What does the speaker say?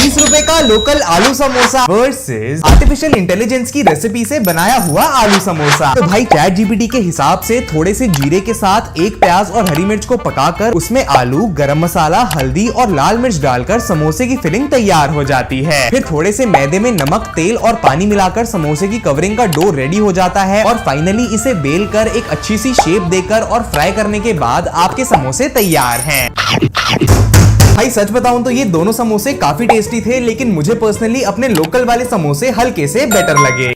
₹20 का लोकल आलू samosa versus artificial intelligence की रेसिपी से बनाया हुआ आलू समोसा। तो भाई चैट जीपीटी के हिसाब से थोड़े से जीरे के साथ एक प्याज और हरी मिर्च को पकाकर उसमें आलू, गरम मसाला, हल्दी और लाल मिर्च डालकर समोसे की फिलिंग तैयार हो जाती है। फिर थोड़े से मैदे में नमक, तेल और पानी मिलाकर समोसे की कवरिंग का डो रेडी हो जाता है और फाइनली इसे बेल कर एक अच्छी सी शेप देकर और फ्राई करने के बाद आपके समोसे तैयार हैं। भाई सच बताऊं तो ये दोनों समोसे काफी टेस्टी थे, लेकिन मुझे पर्सनली अपने लोकल वाले समोसे हल्के से बेटर लगे।